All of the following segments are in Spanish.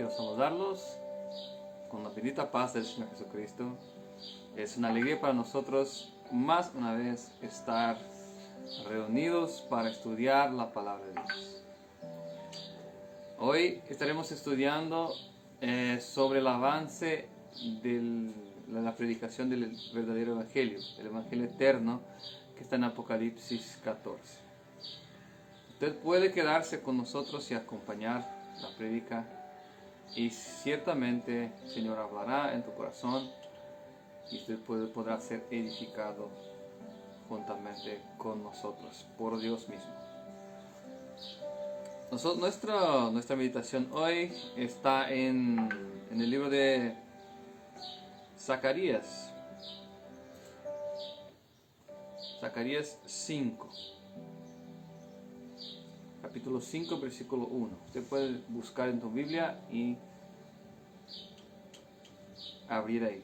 quiero saludarlos con la bendita paz del Señor Jesucristo. Es una alegría para nosotros más una vez estar reunidos para estudiar la palabra de Dios. Hoy estaremos estudiando sobre el avance de la predicación del verdadero evangelio, el evangelio eterno que está en Apocalipsis 14. Usted puede quedarse con nosotros y acompañar la prédica, y ciertamente el Señor hablará en tu corazón y usted podrá ser edificado juntamente con nosotros por Dios mismo. Nuestra meditación hoy está en el libro de Zacarías 5. Capítulo 5, versículo 1. Usted puede buscar en tu Biblia y abrir ahí.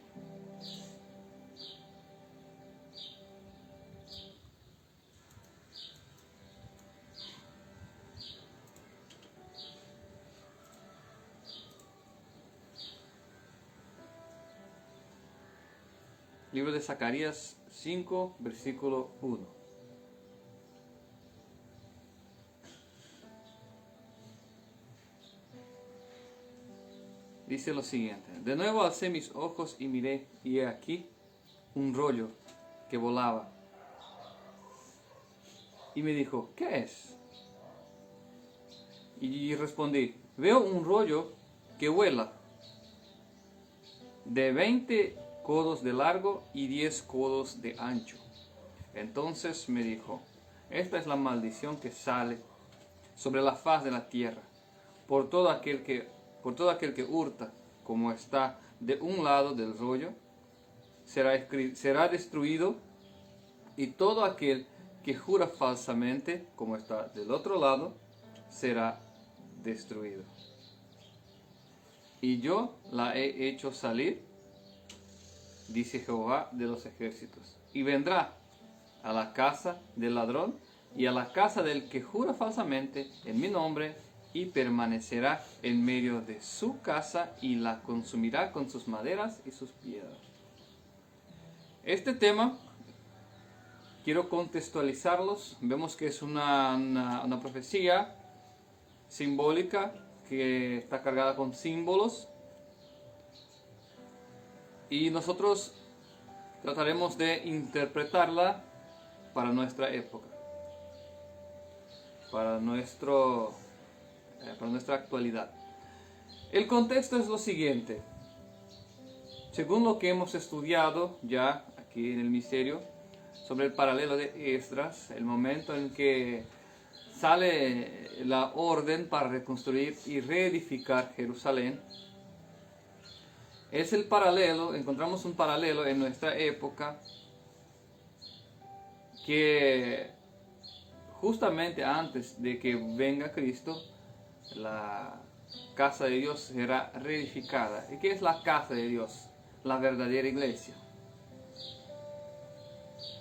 Libro de Zacarías 5, versículo 1. Dice lo siguiente: de nuevo alcé mis ojos y miré, y he aquí un rollo que volaba. Y me dijo, ¿qué es? Y respondí, veo un rollo que vuela, de 20 codos de largo y 10 codos de ancho. Entonces me dijo, esta es la maldición que sale sobre la faz de la tierra, por todo aquel que hurta, como está de un lado del rollo, será destruido, y todo aquel que jura falsamente, como está del otro lado, será destruido. Y yo la he hecho salir, dice Jehová de los ejércitos, y vendrá a la casa del ladrón y a la casa del que jura falsamente en mi nombre, y permanecerá en medio de su casa y la consumirá con sus maderas y sus piedras. Este tema quiero contextualizarlos. Vemos que es una profecía simbólica que está cargada con símbolos, y nosotros trataremos de interpretarla para nuestra época, para nuestra actualidad. El contexto es lo siguiente. Según lo que hemos estudiado ya aquí en el misterio sobre el paralelo de Esdras, el momento en que sale la orden para reconstruir y reedificar Jerusalén, es el paralelo, encontramos un paralelo en nuestra época, que justamente antes de que venga Cristo, la casa de Dios será reedificada. ¿Y qué es la casa de Dios? La verdadera iglesia.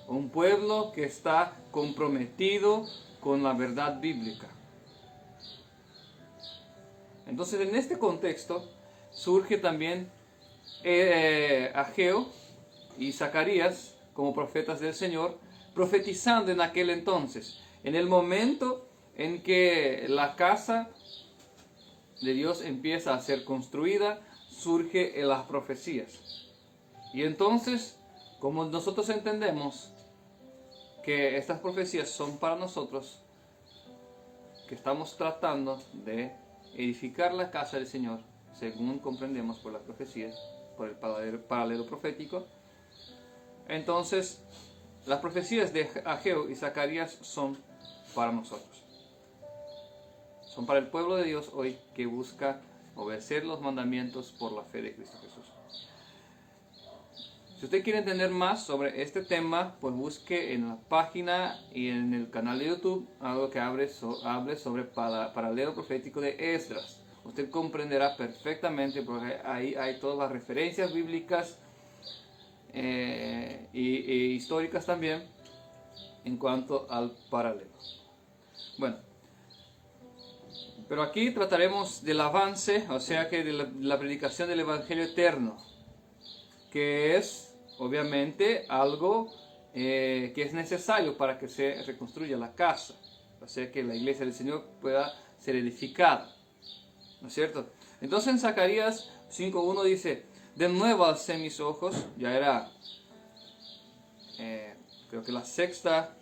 Un pueblo que está comprometido con la verdad bíblica. Entonces, en este contexto surge también Ageo y Zacarías como profetas del Señor, profetizando en aquel entonces, en el momento en que la casa de Dios empieza a ser construida, surge en las profecías. Y entonces, como nosotros entendemos que estas profecías son para nosotros, que estamos tratando de edificar la casa del Señor, según comprendemos por las profecías, por el paralelo profético, entonces las profecías de Ageo y Zacarías son para nosotros. Son para el pueblo de Dios hoy que busca obedecer los mandamientos por la fe de Cristo Jesús. Si usted quiere entender más sobre este tema, pues busque en la página y en el canal de YouTube algo que hable sobre paralelo profético de Esdras. Usted comprenderá perfectamente, porque ahí hay todas las referencias bíblicas y históricas también en cuanto al paralelo. Bueno, Pero aquí trataremos del avance, o sea que de la predicación del Evangelio eterno, que es obviamente algo que es necesario para que se reconstruya la casa, o sea que la iglesia del Señor pueda ser edificada, ¿no es cierto? Entonces en Zacarías 5:1 dice, de nuevo alcé mis ojos, ya era creo que la sexta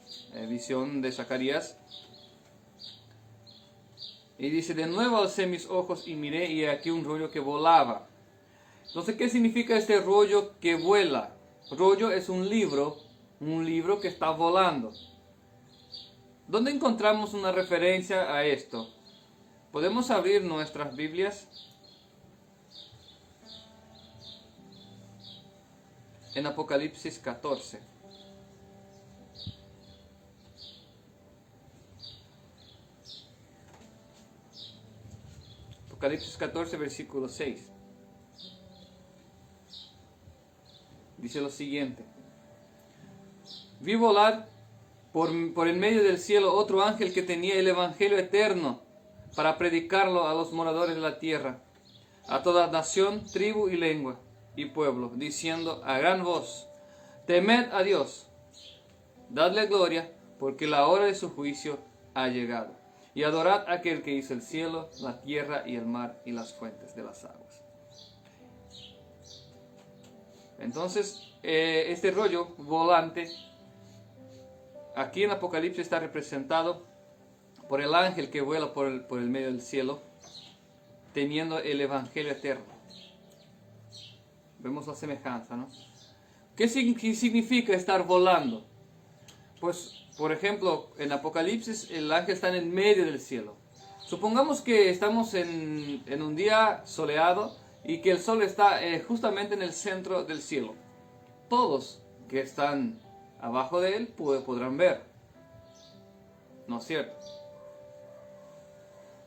visión de Zacarías, y dice, de nuevo alcé mis ojos y miré y aquí un rollo que volaba. Entonces, ¿qué significa este rollo que vuela? Rollo es un libro que está volando. ¿Dónde encontramos una referencia a esto? ¿Podemos abrir nuestras Biblias? En Apocalipsis 14. Apocalipsis 14, versículo 6. Dice lo siguiente. Vi volar por el medio del cielo otro ángel que tenía el Evangelio eterno para predicarlo a los moradores de la tierra, a toda nación, tribu y lengua y pueblo, diciendo a gran voz, temed a Dios, dadle gloria, porque la hora de su juicio ha llegado, y adorad a aquel que hizo el cielo, la tierra y el mar y las fuentes de las aguas. Entonces, este rollo volante, aquí en Apocalipsis está representado por el ángel que vuela por el medio del cielo, teniendo el Evangelio eterno. Vemos la semejanza, ¿no? ¿Qué significa estar volando? Pues, por ejemplo, en Apocalipsis el ángel está en el medio del cielo. Supongamos que estamos en un día soleado y que el sol está justamente en el centro del cielo. Todos que están abajo de él podrán ver, ¿no es cierto?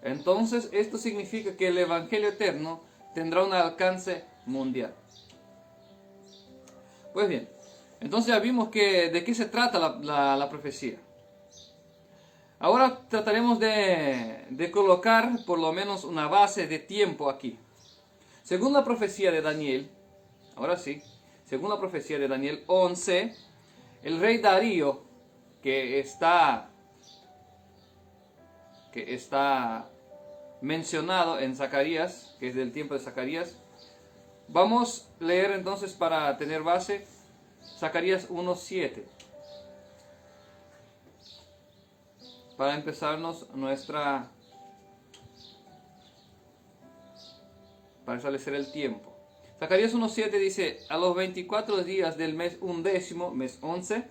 Entonces esto significa que el Evangelio eterno tendrá un alcance mundial. Pues bien, entonces ya vimos de qué se trata la profecía. Ahora trataremos de colocar por lo menos una base de tiempo aquí. Según la profecía de Daniel, ahora sí, según la profecía de Daniel 11, el rey Darío, que está mencionado en Zacarías, que es del tiempo de Zacarías, vamos a leer entonces para tener base Zacarías 1:7 para empezarnos para establecer el tiempo. Zacarías 1:7 dice, a los 24 días del mes 11, mes 11,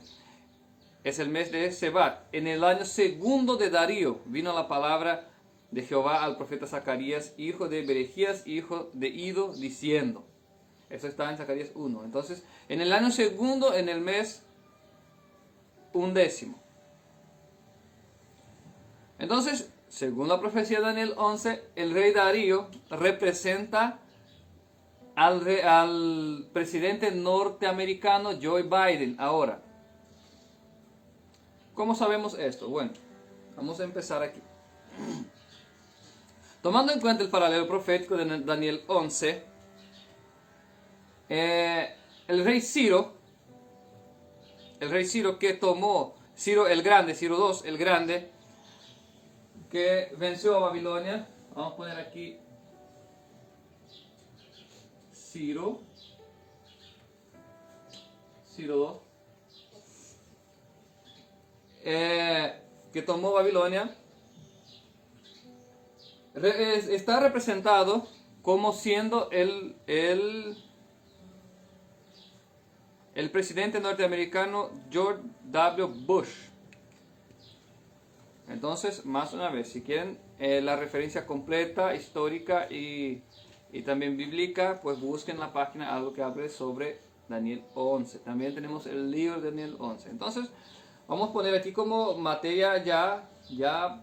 es el mes de Sebat, en el año segundo de Darío, vino la palabra de Jehová al profeta Zacarías, hijo de Berejías, hijo de Ido, diciendo. Eso está en Zacarías 1. Entonces, en el año segundo, en el mes 11. Entonces, según la profecía de Daniel 11, el rey Darío representa al presidente norteamericano Joe Biden ahora. ¿Cómo sabemos esto? Bueno, vamos a empezar aquí. Tomando en cuenta el paralelo profético de Daniel 11, el rey Ciro que tomó, Ciro el Grande, Ciro II el Grande, que venció a Babilonia, vamos a poner aquí Ciro II, que tomó Babilonia, está representado como siendo el presidente norteamericano George W. Bush. Entonces, más una vez, si quieren la referencia completa, histórica y también bíblica, pues busquen la página algo que hable sobre Daniel 11. También tenemos el libro de Daniel 11. Entonces, vamos a poner aquí como materia ya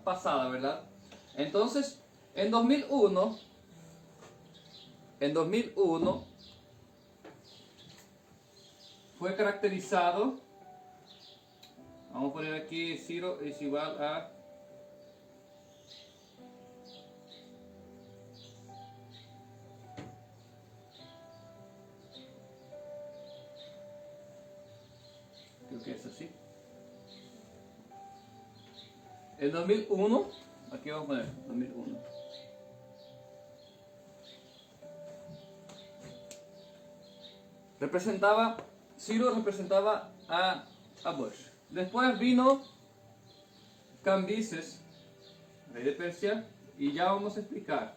pasada, ¿verdad? Entonces, en 2001 fue caracterizado, vamos a poner aquí Ciro es igual a el 2001, aquí vamos a poner 2001. Ciro representaba a Bush. Después vino Cambises, rey de Persia, y ya vamos a explicar.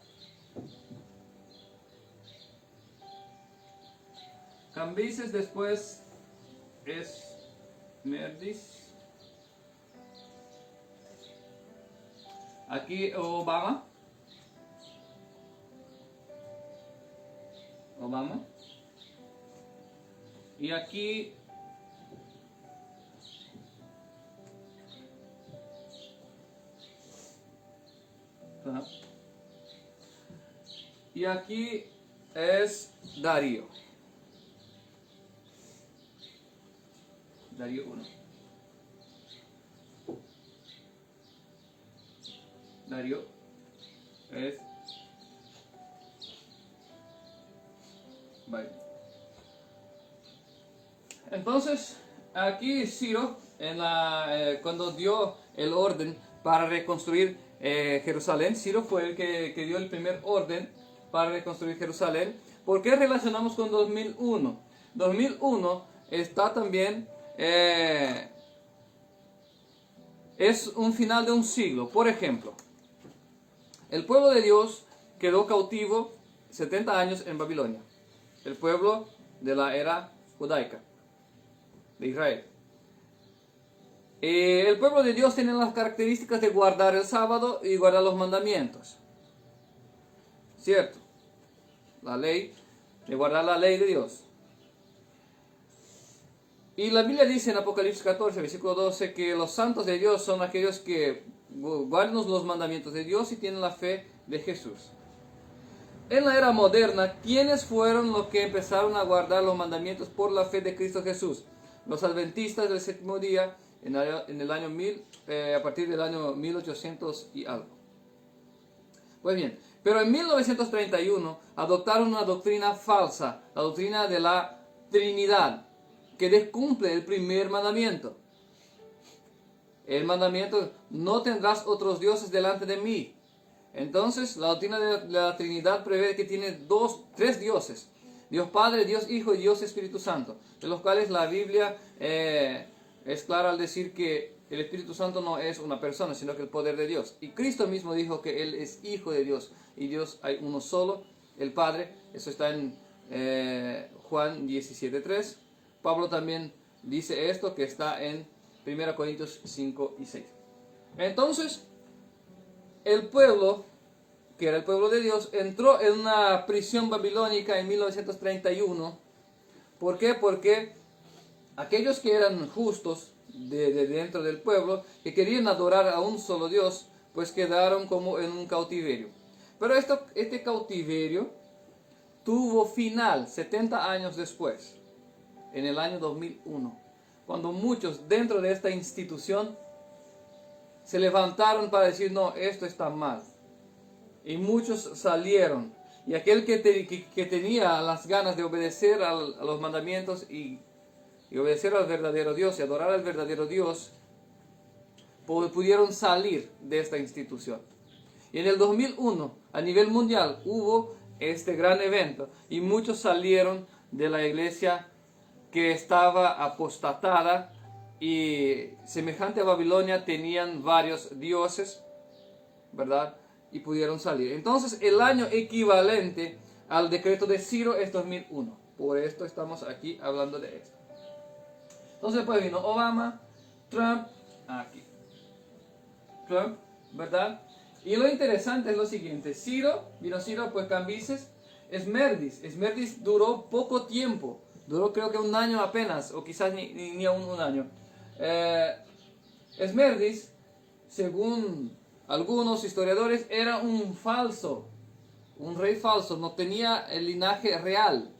Cambises después es Merdis. Aquí Obama. Y aquí es Darío. Darío 1. Darío es Biden. Entonces, aquí Ciro, cuando dio el orden para reconstruir Jerusalén, Ciro fue el que dio el primer orden para reconstruir Jerusalén. ¿Por qué relacionamos con 2001? 2001 está también, es un final de un siglo. Por ejemplo, el pueblo de Dios quedó cautivo 70 años en Babilonia. El pueblo de la era judaica de Israel. El pueblo de Dios tiene las características de guardar el sábado y guardar los mandamientos. ¿Cierto? La ley, de guardar la ley de Dios. Y la Biblia dice en Apocalipsis 14, versículo 12, que los santos de Dios son aquellos que guardan los mandamientos de Dios y tienen la fe de Jesús. En la era moderna, ¿quiénes fueron los que empezaron a guardar los mandamientos por la fe de Cristo Jesús? Los adventistas del séptimo día, en el año 1000, a partir del año 1800 y algo. Pues bien, pero en 1931 adoptaron una doctrina falsa, la doctrina de la Trinidad, que descumple el primer mandamiento. El mandamiento, no tendrás otros dioses delante de mí. Entonces, la doctrina de la Trinidad prevé que tiene tres dioses. Dios Padre, Dios Hijo y Dios Espíritu Santo, de los cuales la Biblia es clara al decir que el Espíritu Santo no es una persona, sino que el poder de Dios. Y Cristo mismo dijo que Él es Hijo de Dios, y Dios hay uno solo, el Padre. Eso está en Juan 17:3. Pablo también dice esto, que está en 1 Corintios 5 y 6. Entonces, el pueblo, que era el pueblo de Dios, entró en una prisión babilónica en 1931. ¿Por qué? Porque aquellos que eran justos de dentro del pueblo, que querían adorar a un solo Dios, pues quedaron como en un cautiverio. Pero este cautiverio tuvo final 70 años después, en el año 2001, cuando muchos dentro de esta institución se levantaron para decir, no, esto está mal. Y muchos salieron. Y aquel que tenía las ganas de obedecer a los mandamientos y obedecer al verdadero Dios y adorar al verdadero Dios, pudieron salir de esta institución. Y en el 2001, a nivel mundial, hubo este gran evento. Y muchos salieron de la iglesia que estaba apostatada. Y semejante a Babilonia tenían varios dioses, ¿verdad? Y pudieron salir. Entonces el año equivalente al decreto de Ciro es 2001. Por esto estamos aquí hablando de esto. Entonces pues vino Obama, Trump, aquí. Trump, ¿verdad? Y lo interesante es lo siguiente. Vino Ciro, pues Cambises, Esmerdis duró poco tiempo. Duró creo que un año apenas, o quizás ni aún un año. Esmerdis, según algunos historiadores, era un rey falso, no tenía el linaje real.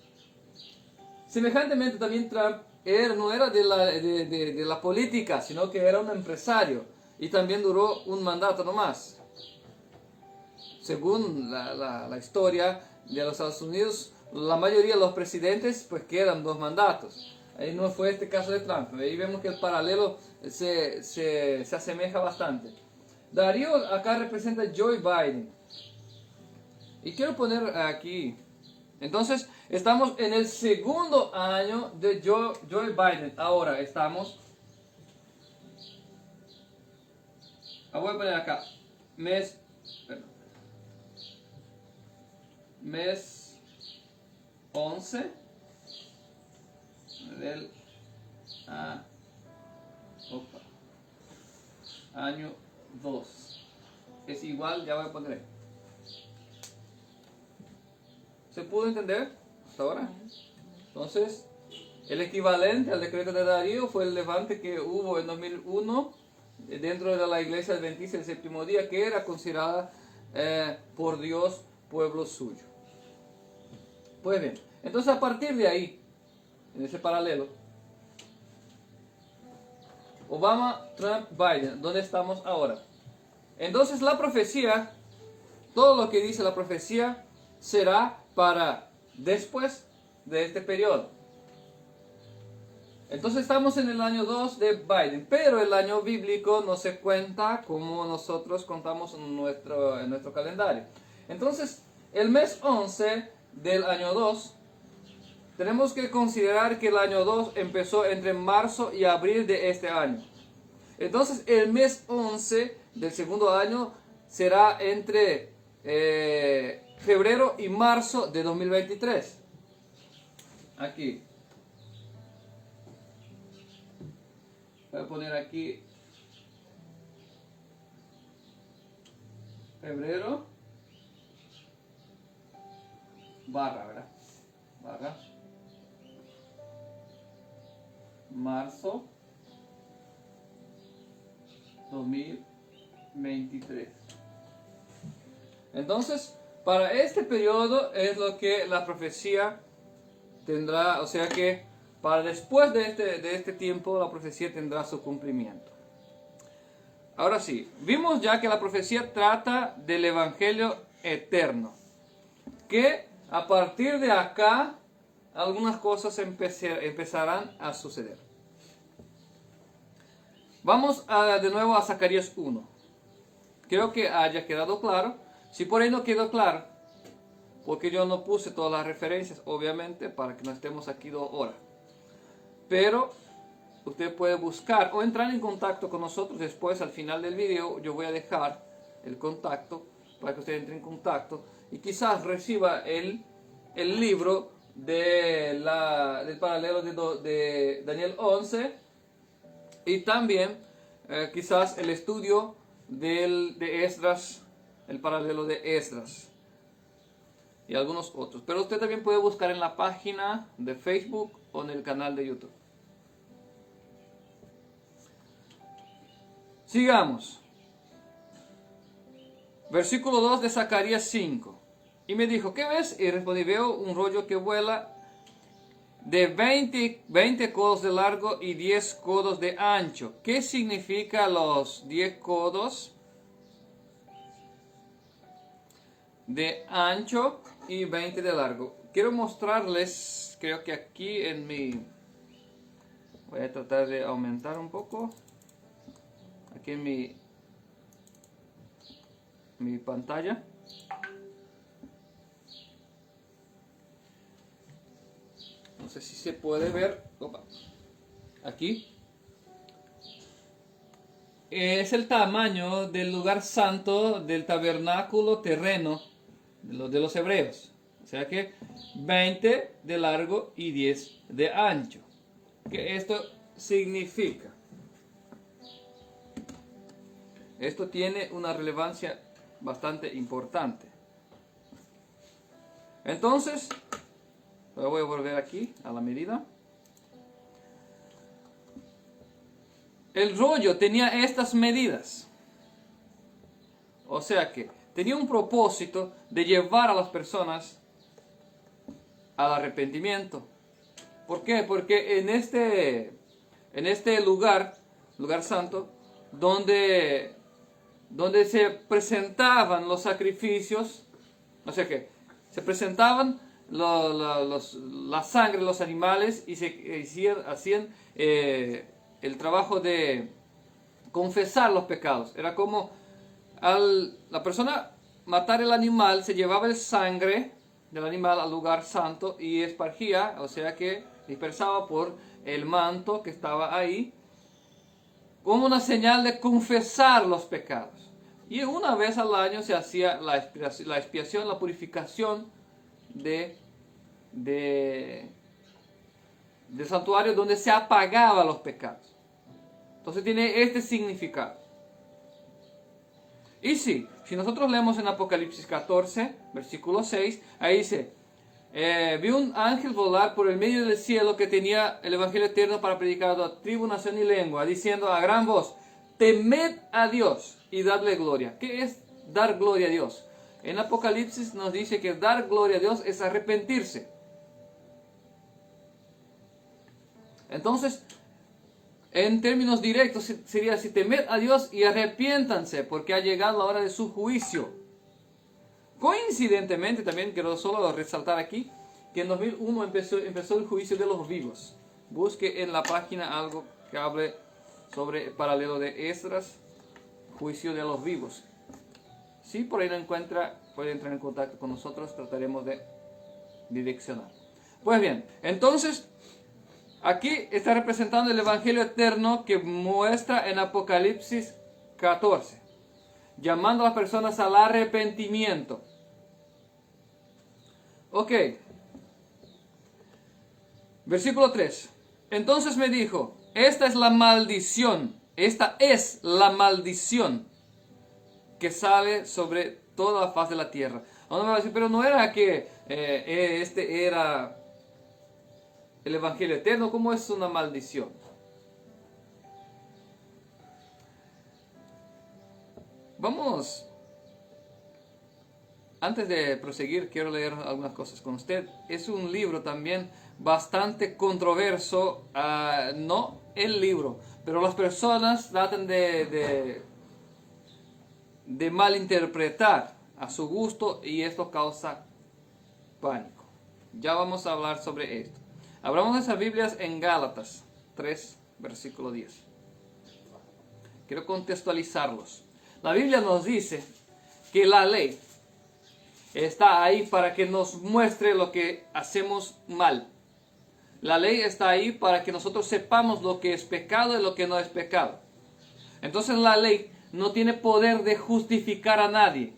Semejantemente también Trump no era de la política, sino que era un empresario, y también duró un mandato nomás. Según la historia de los Estados Unidos, la mayoría de los presidentes pues quedan 2 mandatos. Ahí no fue este caso de Trump. Ahí vemos que el paralelo se asemeja bastante. Darío acá representa Joe Biden. Y quiero poner aquí. Entonces, estamos en el segundo año de Joe Biden. Ahora estamos. Voy a poner acá. Mes 11 del año 2. Es igual, ya voy a poner. ¿Se pudo entender hasta ahora? Entonces, el equivalente al decreto de Darío fue el levante que hubo en 2001 dentro de la iglesia adventista del séptimo día, que era considerada por Dios pueblo suyo. Pues bien, entonces a partir de ahí, en ese paralelo, Obama, Trump, Biden, ¿dónde estamos ahora? Entonces la profecía, todo lo que dice la profecía será para después de este periodo. Entonces estamos en el año 2 de Biden, pero el año bíblico no se cuenta como nosotros contamos en nuestro calendario. Entonces, el mes 11 del año 2, tenemos que considerar que el año 2 empezó entre marzo y abril de este año. Entonces, el mes 11 del segundo año será entre febrero y marzo de 2023. Aquí. Voy a poner aquí febrero barra, ¿verdad? Barra marzo 2023. Entonces, para este periodo es lo que la profecía tendrá, o sea que para después de este tiempo la profecía tendrá su cumplimiento. Ahora sí, vimos ya que la profecía trata del evangelio eterno, que a partir de acá algunas cosas empezarán a suceder. Vamos de nuevo a Zacarías 1. Creo que haya quedado claro. Si por ahí no quedó claro, porque yo no puse todas las referencias, obviamente, para que no estemos aquí 2 horas. Pero usted puede buscar o entrar en contacto con nosotros. Después, al final del video, yo voy a dejar el contacto para que usted entre en contacto y quizás reciba el libro del paralelo de Daniel 11 y también quizás el estudio de Esdras, el paralelo de Esdras y algunos otros. Pero usted también puede buscar en la página de Facebook o en el canal de YouTube. Sigamos. Versículo 2 de Zacarías 5. Y me dijo, ¿qué ves? Y respondí, veo un rollo que vuela de 20 codos de largo y 10 codos de ancho. ¿Qué significa los 10 codos de ancho y 20 de largo? Quiero mostrarles, creo que aquí en mi... Voy a tratar de aumentar un poco. Aquí en mi pantalla. No sé si se puede ver. Opa. Aquí. Es el tamaño del lugar santo del tabernáculo terreno de los hebreos. O sea que 20 de largo y 10 de ancho. ¿Qué esto significa? Esto tiene una relevancia bastante importante. Entonces, voy a volver aquí a la medida. El rollo tenía estas medidas. O sea que tenía un propósito de llevar a las personas al arrepentimiento. ¿Por qué? Porque en este lugar santo, donde se presentaban los sacrificios, o sea que se presentaban la sangre de los animales y se hacían el trabajo de confesar los pecados. Era como al la persona matar el animal, se llevaba el sangre del animal al lugar santo y espargía, o sea que dispersaba por el manto que estaba ahí, como una señal de confesar los pecados. Y una vez al año se hacía la expiación, la purificación del santuario, donde se apagaban los pecados. Entonces tiene este significado. Y sí, si nosotros leemos en Apocalipsis 14, versículo 6, ahí dice: vi un ángel volar por el medio del cielo que tenía el evangelio eterno para predicar a toda tribu, nación y lengua, diciendo a gran voz: temed a Dios y dadle gloria. ¿Qué es dar gloria a Dios? En Apocalipsis nos dice que dar gloria a Dios es arrepentirse. Entonces, en términos directos sería así: temed a Dios y arrepiéntanse, porque ha llegado la hora de su juicio. Coincidentemente, también quiero solo resaltar aquí que en 2001 empezó el juicio de los vivos. Busque en la página algo que hable sobre el paralelo de Esdras, juicio de los vivos. Si por ahí no encuentra, puede entrar en contacto con nosotros, trataremos de direccionar. Pues bien, entonces aquí está representando el evangelio eterno que muestra en Apocalipsis 14, llamando a las personas al arrepentimiento. Ok. Versículo 3. Entonces me dijo: esta es la maldición que sale sobre toda la faz de la tierra. Uno me va a decir: pero no era que este era el evangelio eterno, ¿cómo es una maldición? Vamos, antes de proseguir, quiero leer algunas cosas con usted. Es un libro también bastante controverso, no el libro, pero las personas tratan de malinterpretar a su gusto y esto causa pánico. Ya vamos a hablar sobre esto. Abramos nuestras Biblias en Gálatas 3, versículo 10. Quiero contextualizarlos. La Biblia nos dice que la ley está ahí para que nos muestre lo que hacemos mal. La ley está ahí para que nosotros sepamos lo que es pecado y lo que no es pecado. Entonces la ley no tiene poder de justificar a nadie.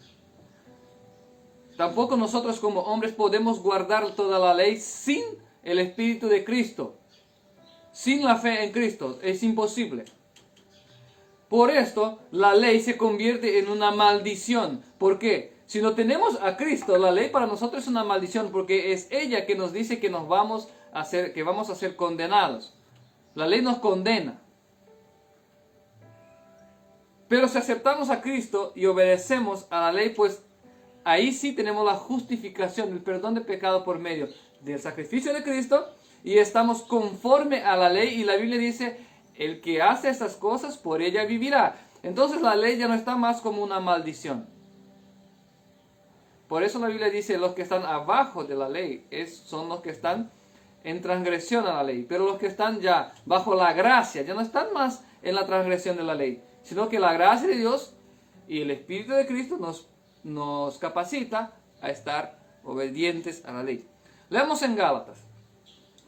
Tampoco nosotros como hombres podemos guardar toda la ley sin el Espíritu de Cristo. Sin la fe en Cristo es imposible. Por esto la ley se convierte en una maldición. ¿Por qué? Si no tenemos a Cristo, la ley para nosotros es una maldición, porque es ella que nos dice que vamos a ser condenados. La ley nos condena. Pero si aceptamos a Cristo y obedecemos a la ley, pues ahí sí tenemos la justificación, el perdón de pecado por medio del sacrificio de Cristo, y estamos conforme a la ley, y la Biblia dice: el que hace estas cosas, por ella vivirá. Entonces la ley ya no está más como una maldición. Por eso la Biblia dice: los que están abajo de la ley son los que están en transgresión a la ley. Pero los que están ya bajo la gracia, ya no están más en la transgresión de la ley, sino que la gracia de Dios y el Espíritu de Cristo nos capacita a estar obedientes a la ley. Leamos en Gálatas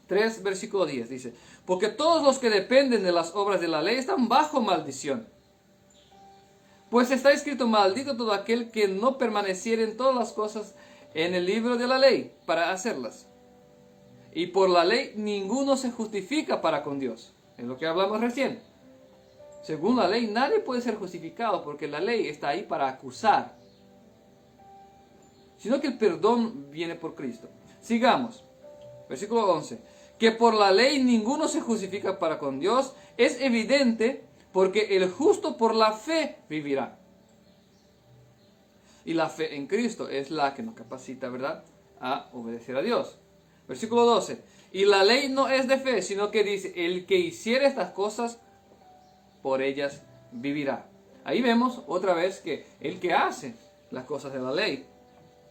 3, versículo 10, dice: porque todos los que dependen de las obras de la ley están bajo maldición. Pues está escrito: maldito todo aquel que no permaneciere en todas las cosas en el libro de la ley para hacerlas. Y por la ley ninguno se justifica para con Dios. Es lo que hablamos recién. Según la ley nadie puede ser justificado, porque la ley está ahí para acusar. Sino que el perdón viene por Cristo. Sigamos. Versículo 11. Que por la ley ninguno se justifica para con Dios es evidente, porque el justo por la fe vivirá. Y la fe en Cristo es la que nos capacita, ¿verdad?, a obedecer a Dios. Versículo 12. Y la ley no es de fe, sino que dice: el que hiciere estas cosas, por ellas vivirá. Ahí vemos otra vez que el que hace las cosas de la ley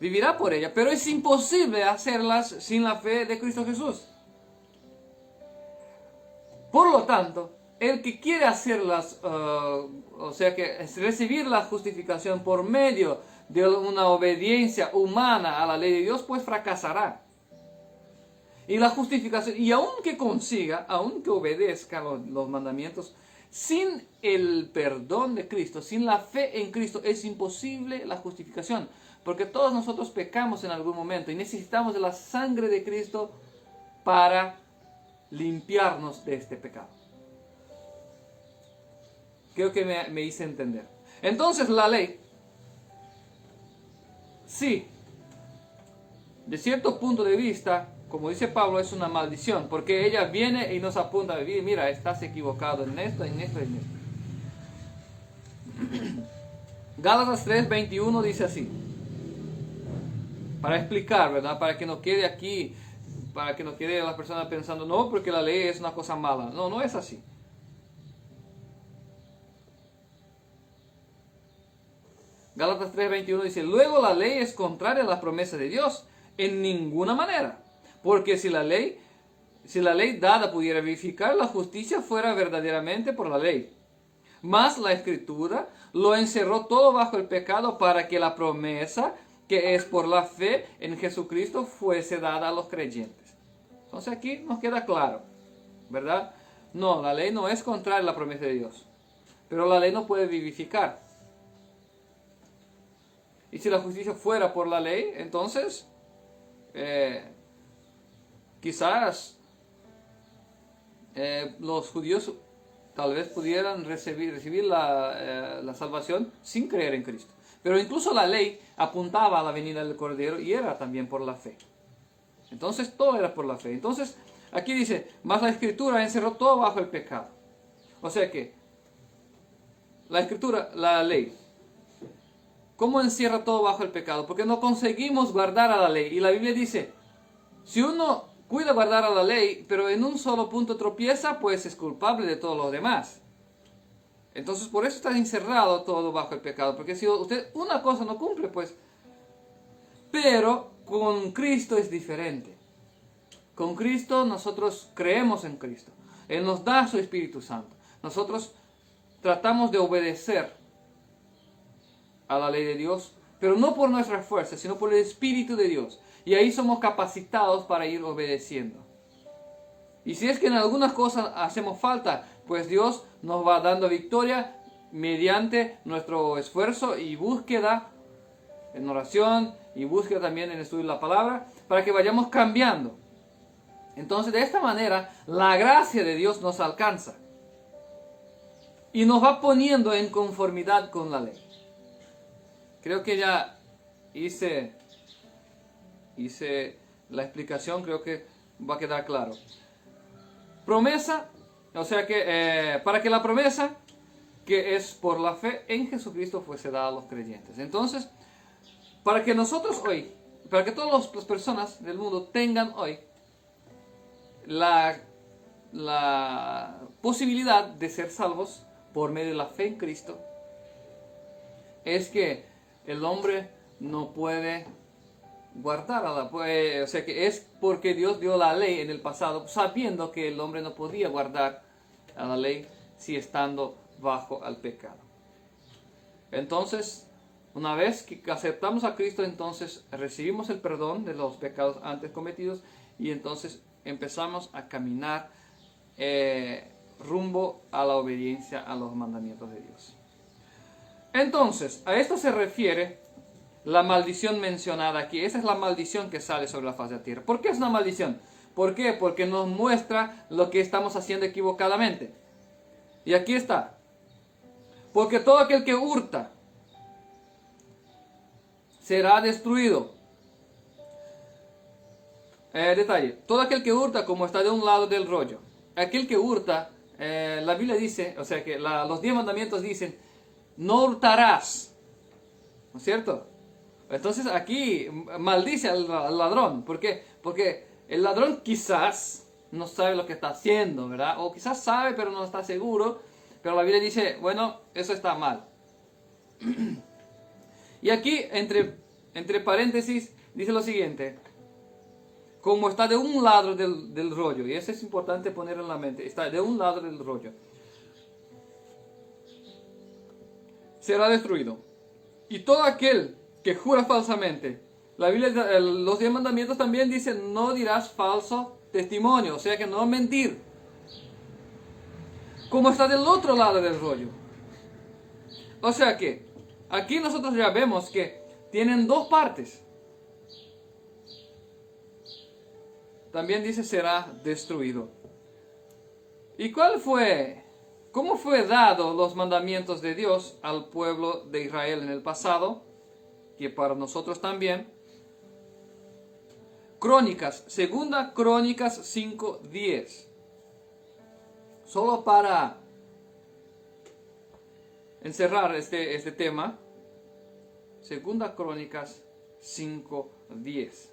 vivirá por ellas. Pero es imposible hacerlas sin la fe de Cristo Jesús. Por lo tanto, el que quiere hacer o sea que recibir la justificación por medio de una obediencia humana a la ley de Dios, pues fracasará. Y la justificación, y aunque consiga, aunque obedezca los mandamientos, sin el perdón de Cristo, sin la fe en Cristo, es imposible la justificación. Porque todos nosotros pecamos en algún momento y necesitamos de la sangre de Cristo para limpiarnos de este pecado. Creo que me hice entender. Entonces la ley, sí, de cierto punto de vista, como dice Pablo, es una maldición, porque ella viene y nos apunta a vivir, mira, estás equivocado en esto, en esto, en esto. Gálatas 3:21 dice así, para explicar, ¿verdad? Para que no quede aquí, para que no quede la persona pensando, no, porque la ley es una cosa mala. No, no es así. Gálatas 3:21 dice, luego la ley es contraria a las promesas de Dios, en ninguna manera. Porque si la ley dada pudiera vivificar, la justicia fuera verdaderamente por la ley. Mas la Escritura lo encerró todo bajo el pecado para que la promesa, que es por la fe en Jesucristo, fuese dada a los creyentes. Entonces aquí nos queda claro, ¿verdad? No, la ley no es contraria a la promesa de Dios. Pero la ley no puede vivificar. Y si la justicia fuera por la ley, entonces quizás los judíos tal vez pudieran recibir la salvación sin creer en Cristo. Pero incluso la ley apuntaba a la venida del Cordero y era también por la fe. Entonces todo era por la fe. Entonces aquí dice, mas la Escritura encerró todo bajo el pecado. O sea que la Escritura, la ley, ¿cómo encierra todo bajo el pecado? Porque no conseguimos guardar a la ley. Y la Biblia dice, si uno cuida guardar a la ley, pero en un solo punto tropieza, pues es culpable de todos los demás. Entonces por eso está encerrado todo bajo el pecado. Porque si usted una cosa no cumple, pues... Pero con Cristo es diferente. Con Cristo nosotros creemos en Cristo. Él nos da su Espíritu Santo. Nosotros tratamos de obedecer a la ley de Dios, pero no por nuestra fuerza, sino por el Espíritu de Dios. Y ahí somos capacitados para ir obedeciendo. Y si es que en algunas cosas hacemos falta, pues Dios nos va dando victoria mediante nuestro esfuerzo y búsqueda en oración y búsqueda también en estudio de la palabra, para que vayamos cambiando. Entonces de esta manera la gracia de Dios nos alcanza y nos va poniendo en conformidad con la ley. Creo que ya hice la explicación, creo que va a quedar claro. Promesa, o sea que para que la promesa que es por la fe en Jesucristo fuese dada a los creyentes. Entonces, para que nosotros hoy, para que todas las personas del mundo tengan hoy la posibilidad de ser salvos por medio de la fe en Cristo, es que el hombre no puede guardar o sea que es porque Dios dio la ley en el pasado, sabiendo que el hombre no podía guardar a la ley si estando bajo el pecado. Entonces, una vez que aceptamos a Cristo, entonces recibimos el perdón de los pecados antes cometidos y entonces empezamos a caminar rumbo a la obediencia a los mandamientos de Dios. Entonces, a esto se refiere la maldición mencionada aquí. Esa es la maldición que sale sobre la faz de la tierra. ¿Por qué es una maldición? ¿Por qué? Porque nos muestra lo que estamos haciendo equivocadamente. Y aquí está. Porque todo aquel que hurta será destruido. Detalle. Todo aquel que hurta, como está de un lado del rollo. Aquel que hurta, la Biblia dice, o sea que los 10 mandamientos dicen, no hurtarás. ¿No es cierto? Entonces aquí maldice al ladrón. ¿Por qué? Porque el ladrón quizás no sabe lo que está haciendo, ¿verdad? O quizás sabe pero no está seguro. Pero la Biblia dice, bueno, eso está mal. Y aquí, entre paréntesis, dice lo siguiente. Como está de un lado del rollo, y eso es importante poner en la mente, está de un lado del rollo. será destruido. Y todo aquel que jura falsamente, la Biblia, los 10 mandamientos también dicen, no dirás falso testimonio, o sea que no mentir. Como está del otro lado del rollo. O sea que, aquí nosotros ya vemos que tienen dos partes. También dice será destruido. ¿Y cómo fue dado los mandamientos de Dios al pueblo de Israel en el pasado? Que para nosotros también. Segunda Crónicas 5:10. Solo para encerrar este tema. Segunda Crónicas 5:10.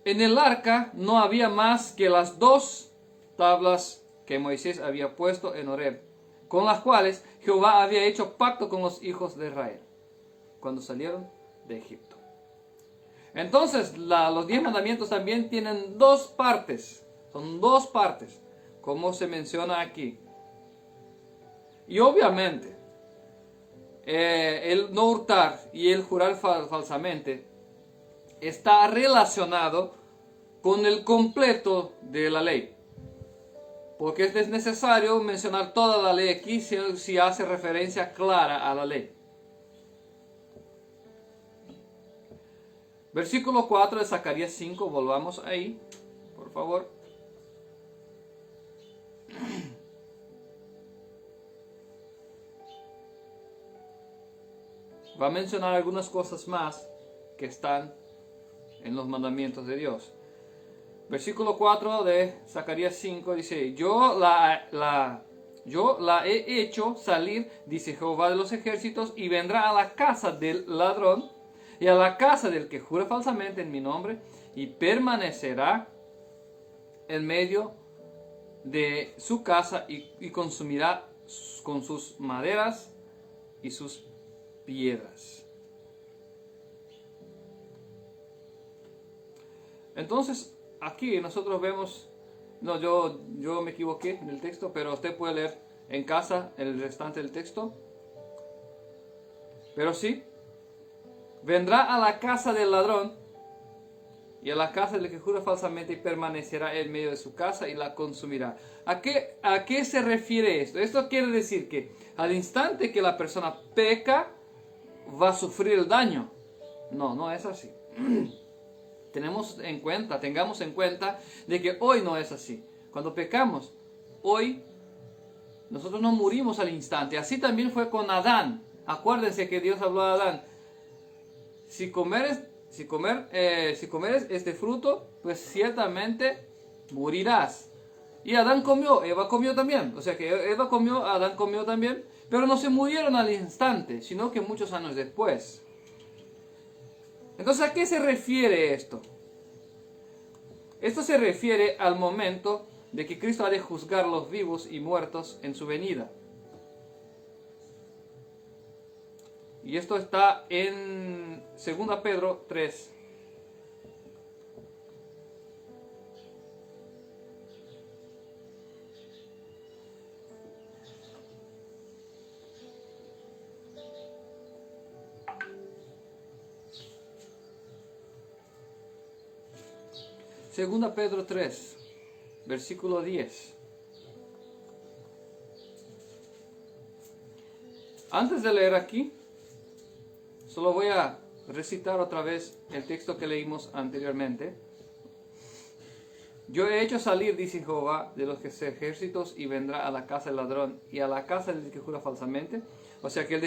En el arca no había más que las 2 tablas que Moisés había puesto en Horeb, con las cuales Jehová había hecho pacto con los hijos de Israel, cuando salieron de Egipto. Entonces, los 10 mandamientos también tienen 2 partes, son 2 partes, como se menciona aquí. Y obviamente, el no hurtar y el jurar falsamente está relacionado con el completo de la ley. Porque es necesario mencionar toda la ley aquí si hace referencia clara a la ley. Versículo 4 de Zacarías 5, volvamos ahí, por favor. Va a mencionar algunas cosas más que están en los mandamientos de Dios. Versículo 4 de Zacarías 5 dice, yo la he hecho salir, dice Jehová de los ejércitos, y vendrá a la casa del ladrón y a la casa del que jura falsamente en mi nombre, y permanecerá en medio de su casa y consumirá con sus maderas y sus piedras. Entonces, aquí nosotros vemos, no, yo me equivoqué en el texto, pero usted puede leer en casa el restante del texto. Pero sí, vendrá a la casa del ladrón y a la casa del que jura falsamente y permanecerá en medio de su casa y la consumirá. ¿A qué se refiere esto? Esto quiere decir que al instante que la persona peca, va a sufrir el daño. No es así. Tengamos en cuenta de que hoy no es así. Cuando pecamos, hoy nosotros no morimos al instante. Así también fue con Adán. Acuérdense que Dios habló a Adán. Si comeres este fruto, pues ciertamente morirás. Y Adán comió, Eva comió también. O sea que Eva comió, Adán comió también. Pero no se murieron al instante, sino que muchos años después. Entonces, ¿a qué se refiere esto? Esto se refiere al momento de que Cristo ha de juzgar los vivos y muertos en su venida. Y esto está en 2 Pedro 3. Segunda Pedro 3, versículo 10. Antes de leer aquí, solo voy a recitar otra vez el texto que leímos anteriormente. Yo he hecho salir, dice Jehová, de los ejércitos y vendrá a la casa del ladrón y a la casa del que jura falsamente. O sea que el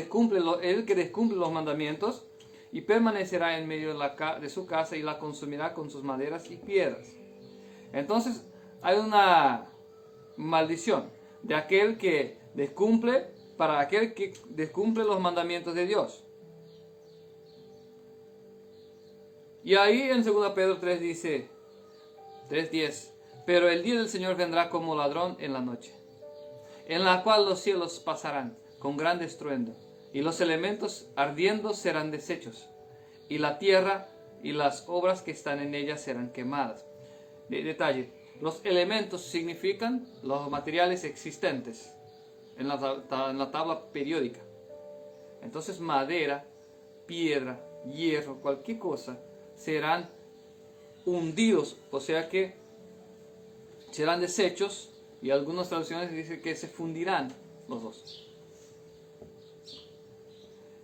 que descumple los mandamientos y permanecerá en medio de su casa y la consumirá con sus maderas y piedras. Entonces hay una maldición de aquel que descumple, para aquel que descumple los mandamientos de Dios. Y ahí en 2 Pedro 3 dice, 3:10, pero el día del Señor vendrá como ladrón en la noche, en la cual los cielos pasarán con gran estruendo, y los elementos ardiendo serán deshechos, y la tierra y las obras que están en ella serán quemadas. Detalle, Los elementos significan los materiales existentes en la tabla periódica. Entonces madera, piedra, hierro, cualquier cosa serán hundidos, o sea que serán desechos, y algunas traducciones dicen que se fundirán los dos.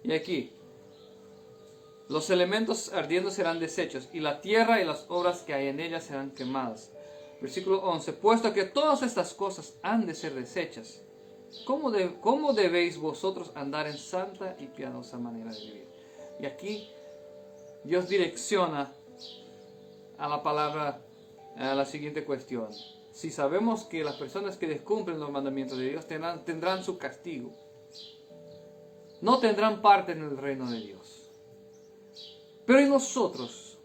Y aquí, los elementos ardiendo serán desechos, y la tierra y las obras que hay en ella serán quemadas. Versículo 11, puesto que todas estas cosas han de ser desechas, ¿cómo debéis vosotros andar en santa y piadosa manera de vivir? Y aquí Dios direcciona a la palabra a la siguiente cuestión. Si sabemos que las personas que descumplen los mandamientos de Dios tendrán su castigo, no tendrán parte en el reino de Dios. Pero ¿y nosotros?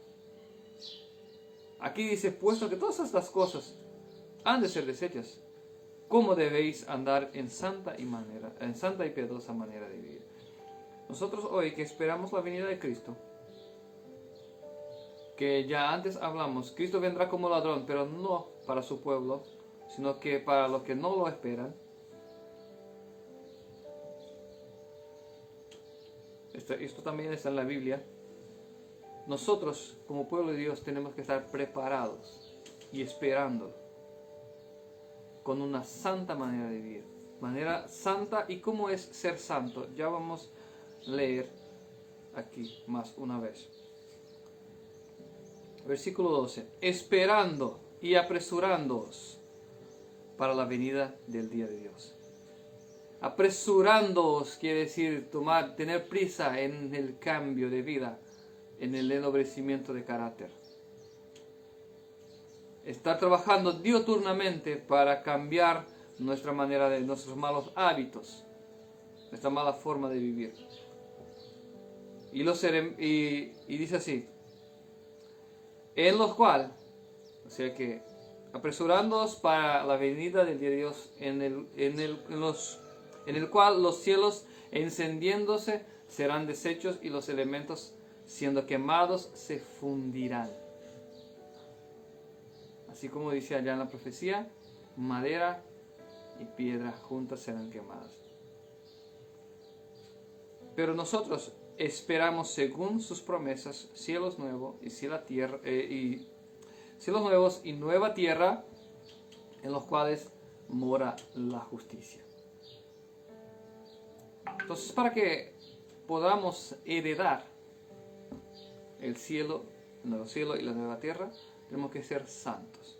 Aquí dice, puesto que todas estas cosas han de ser desechas, ¿cómo debéis andar en santa y piadosa manera de vivir? Nosotros hoy que esperamos la venida de Cristo, que ya antes hablamos, Cristo vendrá como ladrón, pero no para su pueblo, sino que para los que no lo esperan. Esto también está en la Biblia. Nosotros, como pueblo de Dios, tenemos que estar preparados y esperando con una santa manera de vivir. Manera santa. ¿Y cómo es ser santo? Ya vamos a leer aquí más una vez. Versículo 12. Esperando y apresurándoos para la venida del día de Dios. Apresurándoos quiere decir tener prisa en el cambio de vida, en el ennoblecimiento de carácter. Estar trabajando diuturnamente para cambiar nuestra manera de nuestros malos hábitos, nuestra mala forma de vivir. Y dice así, en los cuales, o sea que apresurándoos para la venida del día de Dios, en el cual los cielos encendiéndose serán deshechos y los elementos siendo quemados se fundirán. Así como dice allá en la profecía, madera y piedra juntas serán quemadas. Pero nosotros esperamos según sus promesas cielos nuevos cielos nuevos y nueva tierra en los cuales mora la justicia. Entonces, para que podamos heredar el nuevo cielo y la nueva tierra, tenemos que ser santos.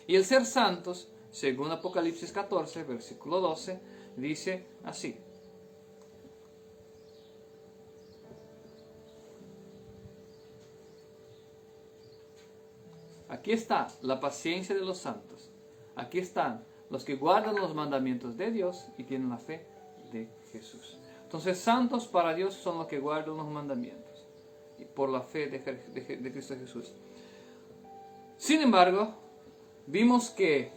Y el ser santos, según Apocalipsis 14, versículo 12, dice así. Aquí está la paciencia de los santos. Aquí están los que guardan los mandamientos de Dios y tienen la fe de Jesús. Entonces, santos para Dios son los que guardan los mandamientos y por la fe de Cristo Jesús. Sin embargo, vimos que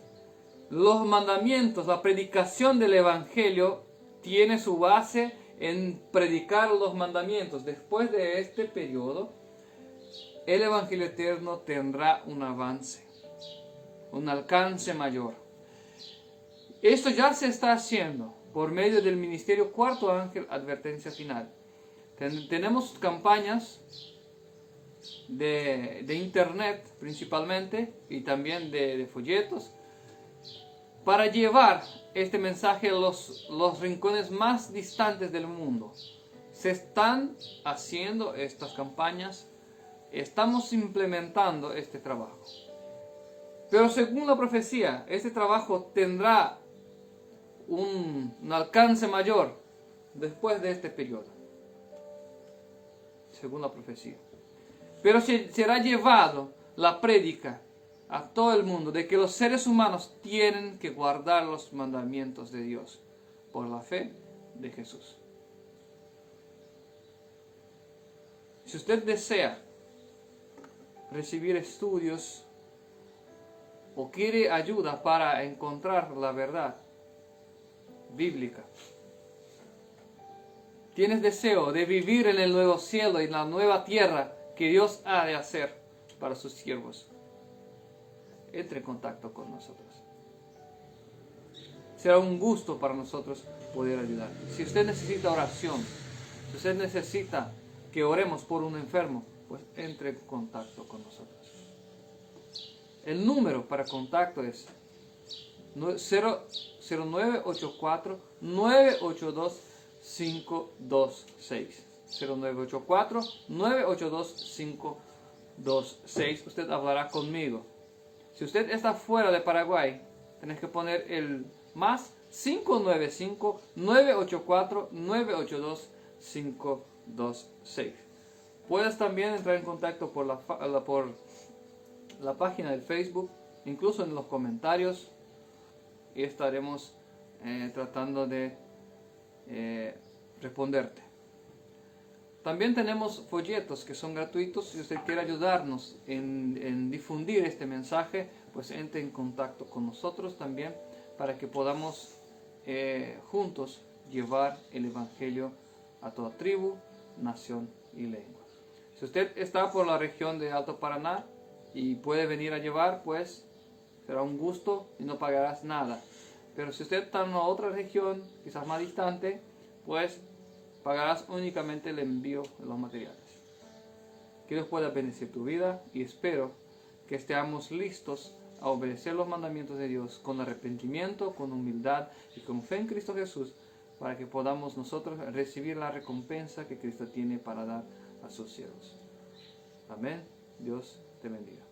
los mandamientos, la predicación del Evangelio tiene su base en predicar los mandamientos. Después de este periodo, el Evangelio eterno tendrá un avance, un alcance mayor. Esto ya se está haciendo por medio del ministerio Cuarto Ángel, advertencia final. Tenemos campañas de internet principalmente y también de folletos para llevar este mensaje a los rincones más distantes del mundo. Se están haciendo estas campañas, estamos implementando este trabajo. Pero según la profecía, este trabajo tendrá un alcance mayor después de este periodo, según la profecía. Pero será llevado la prédica a todo el mundo de que los seres humanos tienen que guardar los mandamientos de Dios por la fe de Jesús. Si usted desea recibir estudios o quiere ayuda para encontrar la verdad bíblica, tienes deseo de vivir en el nuevo cielo y la nueva tierra que Dios ha de hacer para sus siervos, entre en contacto con nosotros. Será un gusto para nosotros poder ayudar. Si usted necesita oración, si usted necesita que oremos por un enfermo, pues entre en contacto con nosotros. El número para contacto es 0984-982-526. 0984-982-526. Usted hablará conmigo. Si usted está fuera de Paraguay, tenés que poner el más 595-984-982-526. Puedes también entrar en contacto por la página del Facebook, incluso en los comentarios, y estaremos tratando de responderte. También tenemos folletos que son gratuitos. Si usted quiere ayudarnos en difundir este mensaje, pues entre en contacto con nosotros también para que podamos juntos llevar el Evangelio a toda tribu, nación y lengua. Si usted está por la región de Alto Paraná y puede venir a llevar, pues será un gusto y no pagarás nada. Pero si usted está en una otra región, quizás más distante, pues pagarás únicamente el envío de los materiales. Que Dios pueda bendecir tu vida y espero que estemos listos a obedecer los mandamientos de Dios con arrepentimiento, con humildad y con fe en Cristo Jesús, para que podamos nosotros recibir la recompensa que Cristo tiene para dar a sus siervos. Amén. Dios te bendiga.